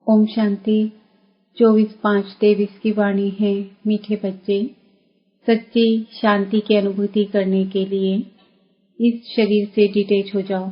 ओम शांति। 24/5/23 की वाणी है। मीठे बच्चे, सच्ची शांति की अनुभूति करने के लिए इस शरीर से डिटैच हो जाओ।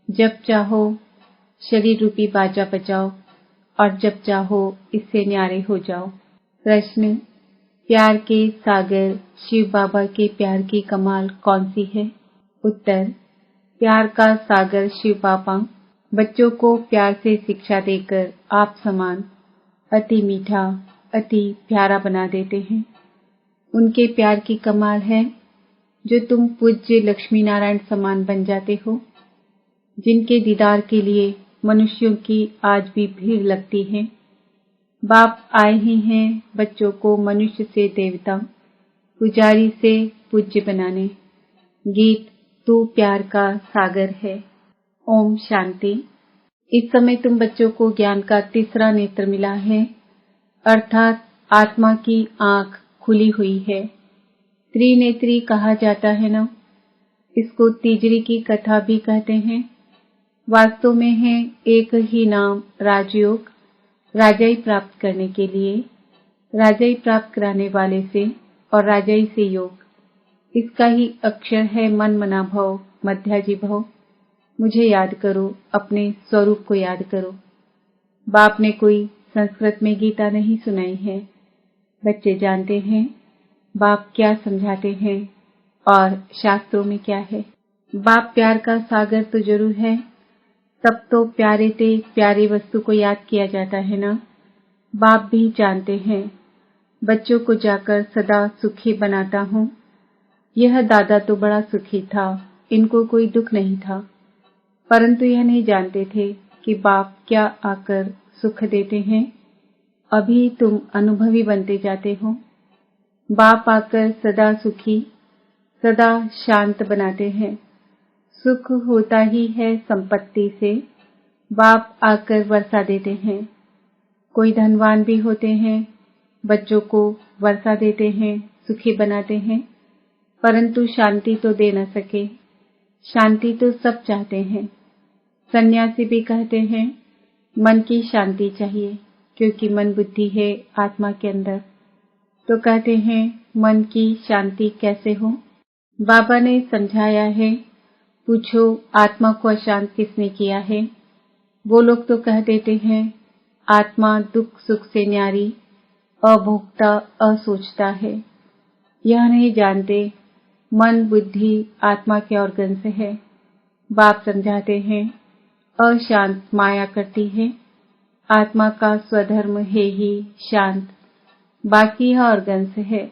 जब चाहो शरीर रूपी बाजा बजाओ और जब चाहो इससे न्यारे हो जाओ। प्रश्न: प्यार के सागर शिव बाबा के प्यार की कमाल कौन सी है? उत्तर: प्यार का सागर शिव बाबा बच्चों को प्यार से शिक्षा देकर आप समान अति मीठा, अति प्यारा बना देते हैं। उनके प्यार की कमाल है जो तुम पूज्य लक्ष्मी नारायण समान बन जाते हो, जिनके दीदार के लिए मनुष्यों की आज भी भीड़ लगती है। बाप आए ही हैं बच्चों को मनुष्य से देवता, पुजारी से पूज्य बनाने। गीत: तू प्यार का सागर है। ओम शांति। इस समय तुम बच्चों को ज्ञान का तीसरा नेत्र मिला है, अर्थात आत्मा की आंख खुली हुई है। त्रिनेत्री कहा जाता है ना, इसको तीजरी की कथा भी कहते हैं। वास्तव में है एक ही नाम राजयोग, राजाई प्राप्त करने के लिए, राजाई प्राप्त कराने वाले से और राजाई से योग। इसका ही अक्षर है मन मना भव मध्याजी भव। मुझे याद करो, अपने स्वरूप को याद करो। बाप ने कोई संस्कृत में गीता नहीं सुनाई है। बच्चे जानते हैं बाप क्या समझाते हैं और शास्त्रों में क्या है। बाप प्यार का सागर तो जरूर है, तब तो प्यारे से प्यारी वस्तु को याद किया जाता है ना। बाप भी जानते हैं बच्चों को जाकर सदा सुखी बनाता हूँ। यह दादा तो बड़ा सुखी था, इनको कोई दुख नहीं था, परंतु यह नहीं जानते थे कि बाप क्या आकर सुख देते हैं। अभी तुम अनुभवी बनते जाते हो। बाप आकर सदा सुखी, सदा शांत बनाते हैं। सुख होता ही है संपत्ति से। बाप आकर वर्षा देते हैं। कोई धनवान भी होते हैं, बच्चों को वर्षा देते हैं, सुखी बनाते हैं, परंतु शांति तो दे न सके। शांति तो सब चाहते हैं। सन्यासी भी कहते हैं मन की शांति चाहिए, क्योंकि मन बुद्धि है आत्मा के अंदर। तो कहते हैं मन की शांति कैसे हो? बाबा ने समझाया है, पूछो आत्मा को अशांत किसने किया है? वो लोग तो कह देते हैं आत्मा दुख सुख से न्यारी, अभोक्ता, असोचता है। यह नहीं जानते मन बुद्धि आत्मा के ऑर्गन से है। बाप समझाते हैं अशांत माया करती है, आत्मा का स्वधर्म है ही शांत, बाकी यह ऑर्गन से है,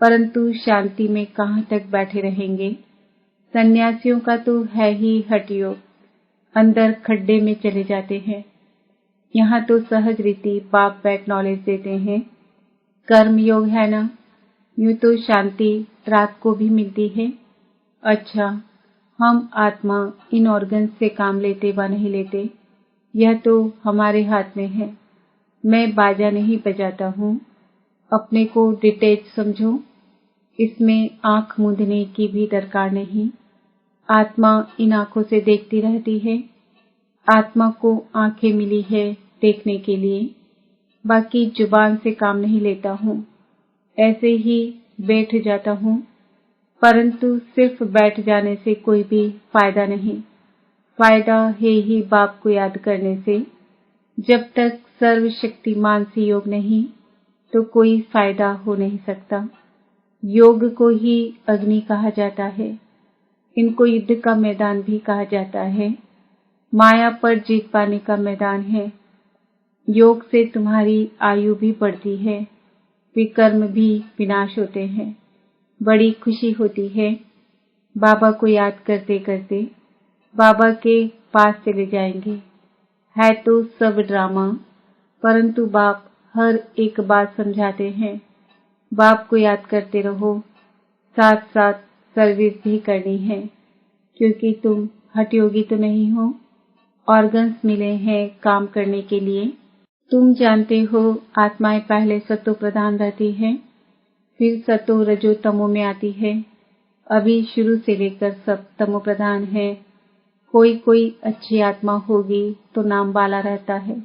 परंतु शांति में कहाँ तक बैठे रहेंगे। सन्यासियों का तो है ही हठयोग, अंदर खड्डे में चले जाते हैं। यहाँ तो सहज रीति बाप बैक नॉलेज देते हैं, कर्म योग है ना, यूं तो शांति रात को भी मिलती है। अच्छा, हम आत्मा इन ऑर्गन से काम लेते व नहीं लेते, यह तो हमारे हाथ में है। मैं बाजा नहीं बजाता हूँ, अपने को डिटैच समझो। इसमें आंख मूंदने की भी दरकार नहीं। आत्मा इन आंखों से देखती रहती है। आत्मा को आंखें मिली है देखने के लिए, बाकी जुबान से काम नहीं लेता हूँ। ऐसे ही बैठ जाता हूँ, परंतु सिर्फ बैठ जाने से कोई भी फायदा नहीं। फायदा है ही बाप को याद करने से। जब तक सर्वशक्तिमान से योग नहीं, तो कोई फायदा हो नहीं सकता। योग को ही अग्नि कहा जाता है। इनको युद्ध का मैदान भी कहा जाता है। माया पर जीत पाने का मैदान है। योग से तुम्हारी आयु भी बढ़ती है, विकर्म भी विनाश होते हैं। बड़ी खुशी होती है। बाबा को याद करते करते बाबा के पास चले जाएंगे। है तो सब ड्रामा, परंतु बाप हर एक बात समझाते हैं। बाप को याद करते रहो, साथ साथ सर्विस भी करनी है, क्योंकि तुम हठयोगी तो नहीं हो। ऑर्गन्स मिले हैं काम करने के लिए। तुम जानते हो आत्माएं पहले सत्व प्रधान रहती हैं, फिर सतो रजो तमो में आती है। अभी शुरू से लेकर सब तमो प्रधान है। कोई कोई अच्छी आत्मा होगी तो नाम वाला रहता है,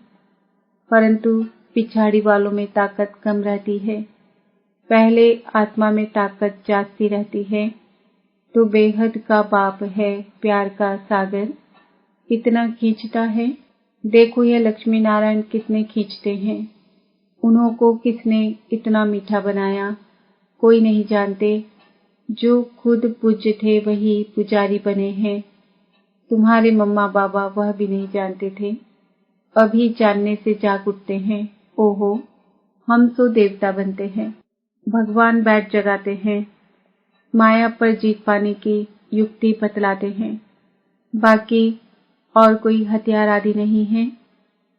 परंतु पिछाड़ी वालों में ताकत कम रहती है। पहले आत्मा में ताकत जागती रहती है तो बेहद का बाप है, प्यार का सागर कितना खींचता है। देखो यह लक्ष्मी नारायण कितने खींचते हैं। उन्हों को किसने इतना मीठा बनाया, कोई नहीं जानते। जो खुद पूज्य थे वही पुजारी बने हैं। तुम्हारे मम्मा बाबा वह भी नहीं जानते थे, अभी जानने से जाग उठते हैं। ओहो, हम तो देवता बनते हैं। भगवान बैठ जगाते हैं, माया पर जीत पाने की युक्ति बतलाते हैं। बाकी और कोई हथियार आदि नहीं है।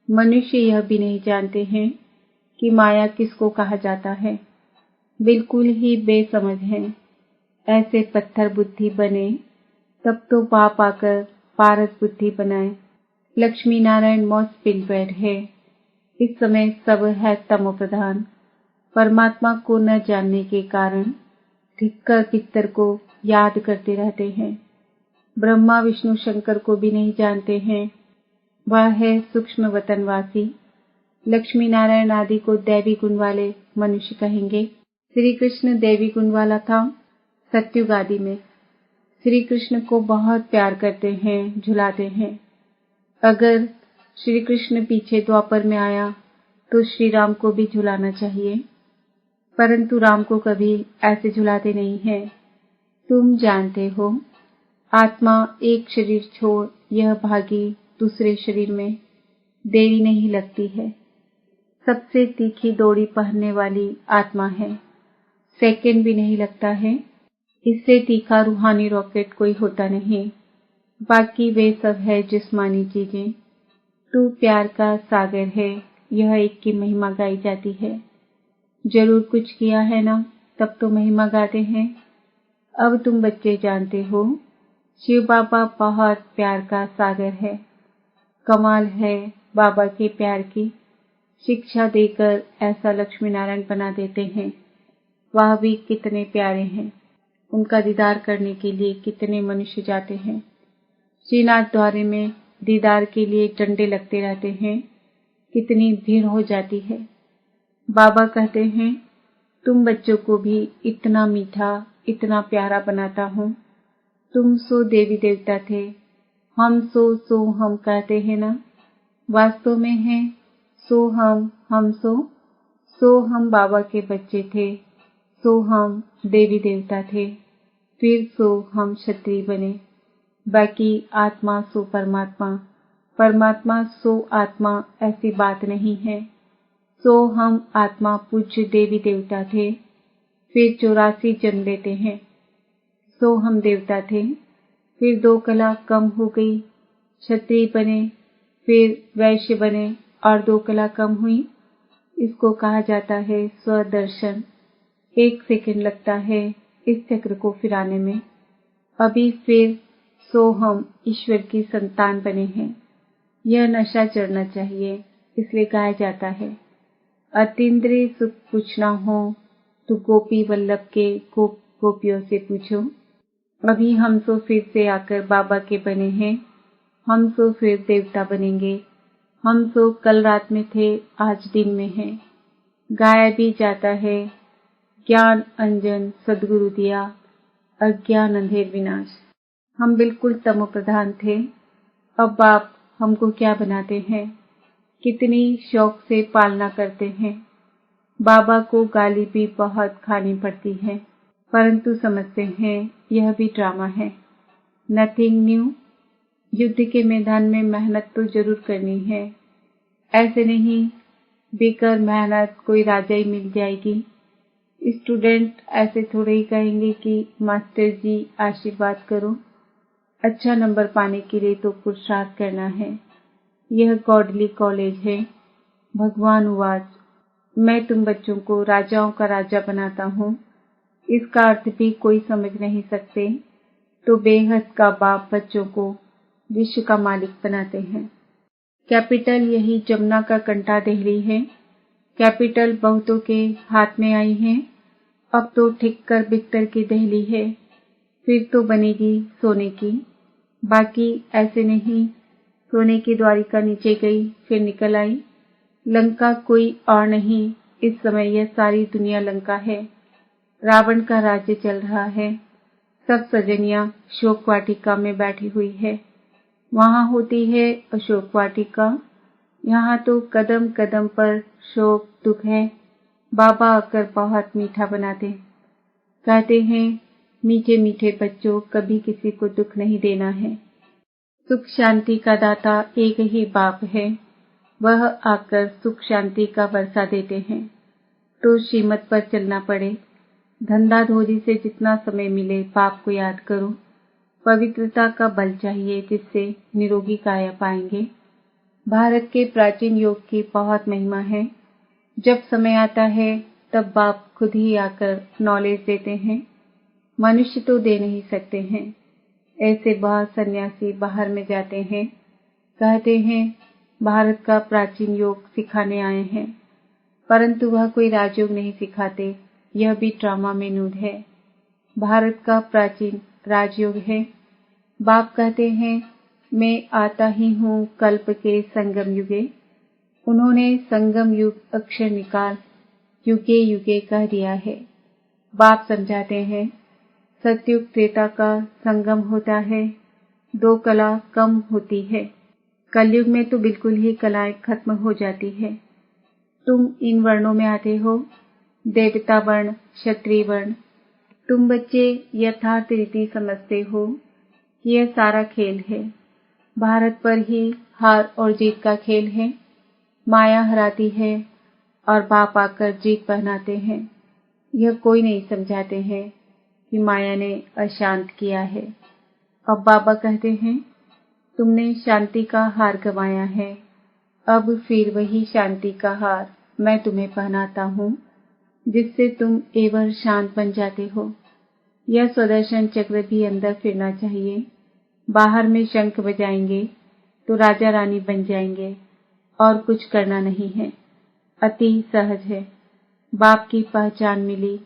मनुष्य यह भी नहीं जानते हैं कि माया किसको कहा जाता है, बिल्कुल ही बेसमझ हैं। ऐसे पत्थर बुद्धि बने तब तो पाप आकर पारस बुद्धि बनाए। लक्ष्मी नारायण मौज पिल बैठ है। इस समय सब है तमो प्रधान। परमात्मा को न जानने के कारण धिक्कर पितर को याद करते रहते हैं। ब्रह्मा विष्णु शंकर को भी नहीं जानते हैं। वह है सूक्ष्म वतनवासी। लक्ष्मी नारायण आदि को दैवी गुण वाले मनुष्य कहेंगे। श्री कृष्ण दैवी गुण वाला था। सत्युग आदि में श्री कृष्ण को बहुत प्यार करते हैं, झुलाते हैं। अगर श्री कृष्ण पीछे द्वापर में आया तो श्री राम को भी झुलाना चाहिए, परंतु राम को कभी ऐसे झुलाते नहीं हैं। तुम जानते हो, आत्मा एक शरीर छोड़ यह भागी दूसरे शरीर में देरी नहीं लगती है। सबसे तीखी डोरी पहनने वाली आत्मा है, सेकंड भी नहीं लगता है। इससे तीखा रूहानी रॉकेट कोई होता नहीं। बाकी वे सब है जिस्मानी चीजें। तू प्यार का सागर है, यह एक की महिमा गाई जाती है। जरूर कुछ किया है ना, तब तो महिमा गाते हैं। अब तुम बच्चे जानते हो, शिव बाबा बहुत प्यार का सागर है। कमाल है बाबा के प्यार की। शिक्षा देकर ऐसा लक्ष्मी नारायण बना देते हैं। वह भी कितने प्यारे हैं। उनका दीदार करने के लिए कितने मनुष्य जाते हैं। श्रीनाथ द्वारे में दीदार के लिए डंडे लगते रहते हैं, कितनी भीड़ हो जाती है। बाबा कहते हैं, तुम बच्चों को भी इतना मीठा, इतना प्यारा बनाता हूँ। तुम सो देवी देवता थे, हम सो हम कहते हैं ना। वास्तव में है सो हम सो हम बाबा के बच्चे थे, सो हम देवी देवता थे, फिर सो हम क्षत्रिय बने। बाकी आत्मा सो परमात्मा, परमात्मा सो आत्मा ऐसी बात नहीं है। सो हम आत्मा पूज्य देवी देवता थे, फिर 84 जन्म लेते हैं। सो हम देवता थे, फिर 2 कला कम हो गई, क्षत्रिय बने, फिर वैश्य बने और 2 कला कम हुई। इसको कहा जाता है स्वदर्शन। 1 सेकंड लगता है इस चक्र को फिराने में। अभी फिर सो हम ईश्वर की संतान बने हैं। यह नशा चढ़ना चाहिए, इसलिए कहा जाता है, अतीन्द्रिय सुख पूछना हो तो गोपी वल्लभ के गोपियों से पूछो। अभी हम तो फिर से आकर बाबा के बने हैं। हम तो फिर देवता बनेंगे। हम तो कल रात में थे, आज दिन में हैं। गाया भी जाता है, ज्ञान अंजन सदगुरु दिया, अज्ञान अंधेर विनाश। हम बिल्कुल तमो प्रधान थे, अब आप हमको क्या बनाते हैं। कितनी शौक से पालना करते हैं। बाबा को गाली भी बहुत खानी पड़ती है, परंतु समझते हैं यह भी ड्रामा है। Nothing new. युद्ध के मैदान में मेहनत तो जरूर करनी है। ऐसे नहीं बेकर मेहनत कोई राजा ही मिल जाएगी। स्टूडेंट ऐसे थोड़े ही कहेंगे कि मास्टर जी आशीर्वाद करो। अच्छा नंबर पाने के लिए तो पुरुषार्थ करना है। यह गॉडली कॉलेज है। भगवान उवाच, मैं तुम बच्चों को राजाओं का राजा बनाता हूँ। इसका अर्थ भी कोई समझ नहीं सकते, तो बेहद का बाप बच्चों को विश्व का मालिक बनाते हैं। कैपिटल यही जमुना का कंठा दिल्ली है। कैपिटल बहुतों के हाथ में आई है। अब तो ठीक कर बिस्तर की दिल्ली है, फिर तो बनेगी सोने की। बाकी ऐसे नहीं, सोने की द्वारिका नीचे गई फिर निकल आई। लंका कोई और नहीं, इस समय यह सारी दुनिया लंका है। रावण का राज्य चल रहा है। सब सजनियां शोक वाटिका में बैठी हुई है। वहां होती है अशोक वाटिका। यहाँ तो कदम कदम पर शोक दुख है। बाबा आकर बहुत मीठा बनाते, कहते हैं मीठे मीठे बच्चों, कभी किसी को दुख नहीं देना है। सुख शांति का दाता एक ही बाप है। वह आकर सुख शांति का वर्षा देते हैं। तो श्रीमत पर चलना पड़े, धंधा धोरी से जितना समय मिले बाप को याद करो। पवित्रता का बल चाहिए, जिससे निरोगी काया पाएंगे। भारत के प्राचीन योग की बहुत महिमा है। जब समय आता है तब बाप खुद ही आकर नॉलेज देते हैं। मनुष्य तो दे नहीं सकते हैं। ऐसे बहुत सन्यासी बाहर में जाते हैं, कहते हैं भारत का प्राचीन योग सिखाने आए हैं, परंतु वह कोई राजयोग नहीं सिखाते। यह भी ड्रामा में नूड है। भारत का प्राचीन राजयोग है। बाप कहते हैं मैं आता ही हूँ कल्प के संगम युगे। उन्होंने संगम युग अक्षर निकाल युगे युगे कह दिया है। बाप समझाते हैं सतयुग त्रेता का संगम होता है, दो कला कम होती है। कलयुग में तो बिल्कुल ही कलाएं खत्म हो जाती है। तुम इन वर्णों में आते हो, देवता वर्ण, क्षत्रिय वर्ण। तुम बच्चे यथार्थ रीति समझते हो कि यह सारा खेल है। भारत पर ही हार और जीत का खेल है। माया हराती है और बाप आकर जीत पहनाते हैं। यह कोई नहीं समझाते हैं कि माया ने अशांत किया है। अब बाबा कहते हैं तुमने शांति का हार गंवाया है, अब फिर वही शांति का हार मैं तुम्हें पहनाता हूँ, जिससे तुम एवर शांत बन जाते हो। यह सुदर्शन चक्र भी अंदर फिरना चाहिए। बाहर में शंख बजाएंगे तो राजा रानी बन जाएंगे और कुछ करना नहीं है। अति सहज है। बाप की पहचान मिली।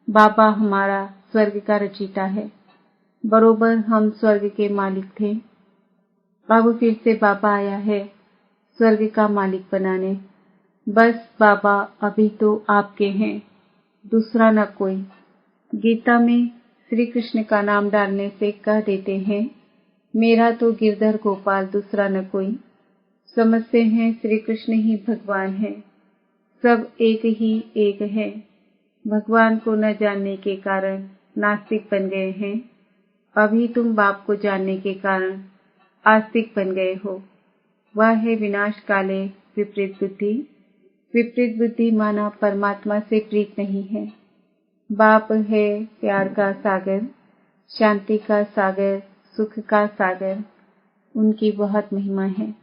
बाबा हमारा स्वर्ग का रचयिता है। बरोबर हम स्वर्ग के मालिक थे। अब फिर से बाबा आया है स्वर्ग का मालिक बनाने। बस बाबा अभी तो आपके हैं, दूसरा न कोई। गीता में श्री कृष्ण का नाम डालने से कह देते हैं मेरा तो गिरधर गोपाल, दूसरा न कोई। समझते हैं श्री कृष्ण ही भगवान है। सब एक ही एक है। भगवान को न जानने के कारण नास्तिक बन गए हैं। अभी तुम बाप को जानने के कारण आस्तिक बन गए हो। वह है विनाश काले विपरीत बुद्धि। विपरीत बुद्धि माना परमात्मा से प्रीत नहीं है। बाप है प्यार का सागर, शांति का सागर, सुख का सागर। उनकी बहुत महिमा है।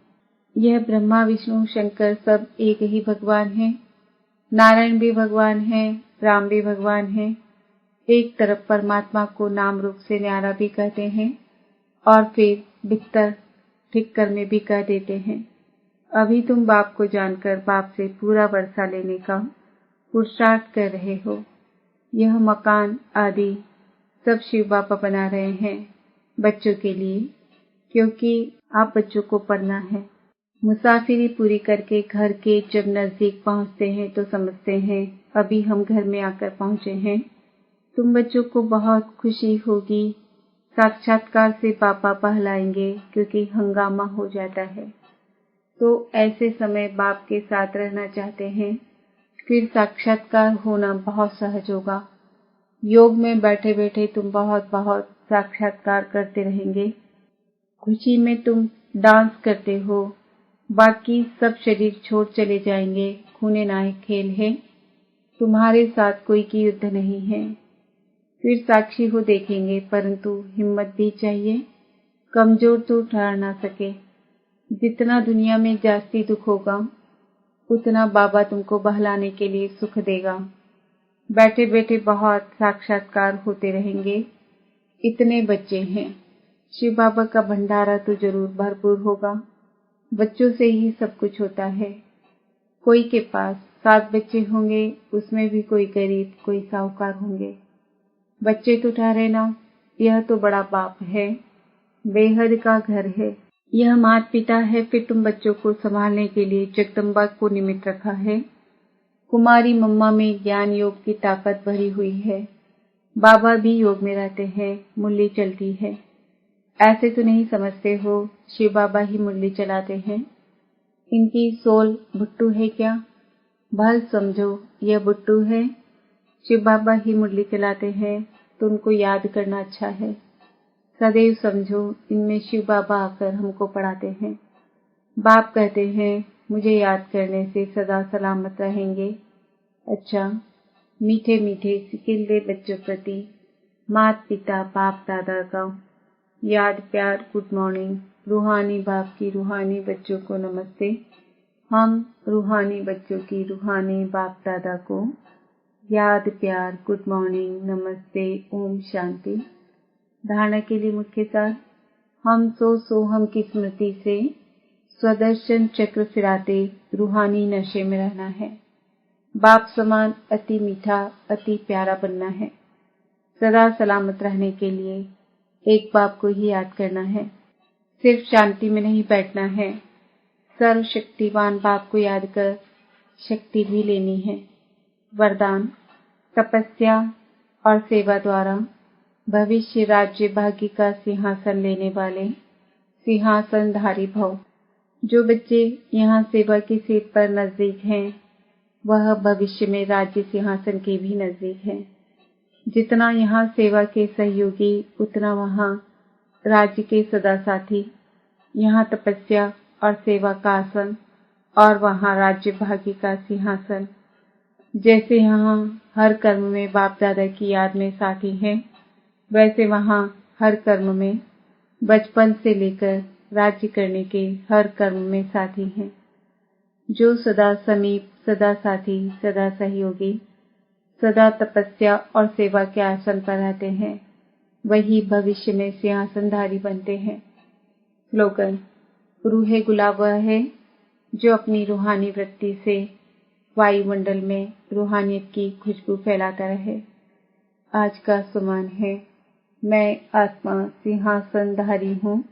यह ब्रह्मा विष्णु शंकर सब एक ही भगवान है। नारायण भी भगवान है, राम भी भगवान है। एक तरफ परमात्मा को नाम रूप से न्यारा भी कहते हैं और फिर बिस्तर ठिक्कर में भी कह देते हैं। अभी तुम बाप को जानकर बाप से पूरा वर्षा लेने का पुरुषार्थ कर रहे हो। यह मकान आदि सब शिव बाबा बना रहे हैं बच्चों के लिए, क्योंकि आप बच्चों को पढ़ना है। मुसाफिरी पूरी करके घर के जब नजदीक पहुंचते हैं तो समझते हैं अभी हम घर में आकर पहुंचे हैं। तुम बच्चों को बहुत खुशी होगी। साक्षात्कार से पापा बहलाएंगे क्योंकि हंगामा हो जाता है। तो ऐसे समय बाप के साथ रहना चाहते हैं, फिर साक्षात्कार होना बहुत सहज होगा। योग में बैठे बैठे तुम बहुत बहुत साक्षात्कार करते रहेंगे। खुशी में तुम डांस करते हो, बाकी सब शरीर छोड़ चले जाएंगे। खूने नायक खेल है। तुम्हारे साथ कोई की युद्ध नहीं है। फिर साक्षी हो देखेंगे, परंतु हिम्मत भी चाहिए। कमजोर तो ठहर ना सके। जितना दुनिया में जास्ती दुख होगा, उतना बाबा तुमको बहलाने के लिए सुख देगा। बैठे बैठे बहुत साक्षात्कार होते रहेंगे। इतने बच्चे हैं, शिव बाबा का भंडारा तो जरूर भरपूर होगा। बच्चों से ही सब कुछ होता है। कोई के पास 7 बच्चे होंगे, उसमें भी कोई गरीब कोई साहूकार होंगे। बच्चे तो ठहरे ना, यह तो बड़ा बाप है, बेहद का घर है। यह माता पिता है, फिर तुम बच्चों को संभालने के लिए जगदम्बा को निमित्त रखा है। कुमारी मम्मा में ज्ञान योग की ताकत भरी हुई है। बाबा भी योग में रहते हैं, मुरली चलती है। ऐसे तो नहीं समझते हो शिव बाबा ही मुरली चलाते हैं। इनकी सोल भुट्टू है क्या? भल समझो यह भुट्टू है। शिव बाबा ही मुरली चलाते हैं तो उनको याद करना अच्छा है। सदैव समझो इनमें शिव बाबा आकर हमको पढ़ाते हैं। बाप कहते हैं मुझे याद करने से सदा सलामत रहेंगे। अच्छा, मीठे मीठे सिकिल्दे बच्चों प्रति माता पिता बाप दादा का याद प्यार गुड मॉर्निंग। रूहानी बाप की रूहानी बच्चों को नमस्ते। हम रूहानी बच्चों की रूहानी बाप दादा को याद प्यार गुड मॉर्निंग नमस्ते ओम शांति। धारणा के लिए मुख्य सार, हम सोहम की स्मृति से स्वदर्शन चक्र फिराते रूहानी नशे में रहना है। बाप समान अति मीठा अति प्यारा बनना है। सदा सलामत रहने के लिए एक बाप को ही याद करना है। सिर्फ शांति में नहीं बैठना है, सर्वशक्तिवान बाप को याद कर शक्ति भी लेनी है। वरदान, तपस्या और सेवा द्वारा भविष्य राज्य भाग्य का सिंहासन लेने वाले सिंहासनधारी भव। जो बच्चे यहाँ सेवा की सीट पर नजदीक हैं, वह भविष्य में राज्य सिंहासन के भी नजदीक हैं। जितना यहाँ सेवा के सहयोगी, उतना वहाँ राज्य के सदा साथी। यहाँ तपस्या और सेवा का आसन और वहाँ राज्य भाग्य का सिंहासन। जैसे यहाँ हर कर्म में बाप दादा की याद में साथी हैं, वैसे वहाँ हर कर्म में बचपन से लेकर राज्य करने के हर कर्म में साथी हैं। जो सदा समीप, सदा साथी, सदा सहयोगी, सदा तपस्या और सेवा के आसन पर रहते हैं, वही भविष्य में सिंहासनधारी बनते हैं। स्लोगन, रूहे गुलाब वह है जो अपनी रूहानी वृत्ति से वायुमंडल में रूहानियत की खुशबू फैलाता रहे। आज का सुमन है, मैं आत्मा सिंहासनधारी हूँ,